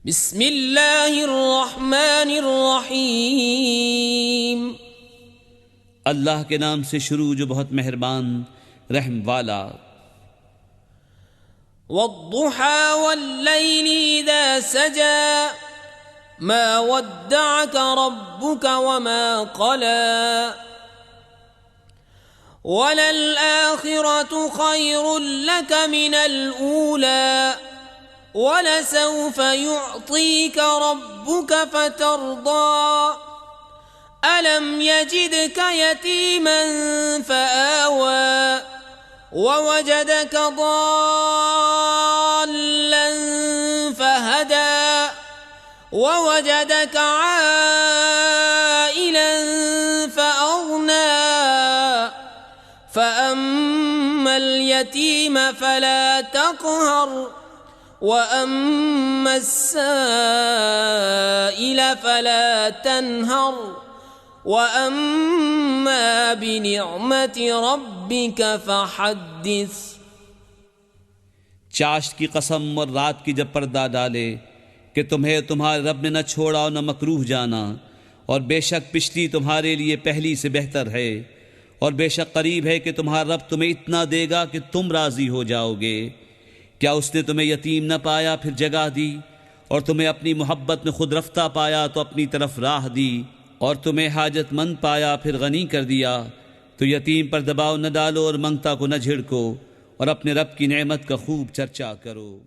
बिस्मिल्लाहिर्रहमानिर्रहीम। अल्लाह के नाम से शुरू जो बहुत मेहरबान रहम वाला। वद्दुहा वल्लैलि इज़ा सजा मा वद्दअक रब्बुक वमा क़ला वलल आखिरतु खैरुल लक मिनल ऊला वलसौफ युअतीक रब्बुक फतर्दा अलम यजिदक यतीमन फआवा ववजदक ضالًا फहदा ववजदक आइलन फअग्ना फअम्मल यतीम फला तक़हर वअम्मा अस्साइल फला तन्हर वअम्मा बिनिअमति रब्बिक फहद्दिस। चाश्त की कसम और रात की जब पर्दा डाले कि तुम्हें तुम्हारे रब ने न छोड़ा और न मकरूह जाना, और बेशक पिछली तुम्हारे लिए पहली से बेहतर है, और बेशक करीब है कि तुम्हारा रब तुम्हें इतना देगा कि तुम राजी हो जाओगे। क्या उसने तुम्हें यतीम न पाया फिर जगह दी, और तुम्हें अपनी मोहब्बत में खुद रफ्ता पाया तो अपनी तरफ राह दी, और तुम्हें हाजतमंद पाया फिर गनी कर दिया। तो यतीम पर दबाव न डालो और मंगता को न झिड़को, और अपने रब की नेमत का खूब चर्चा करो।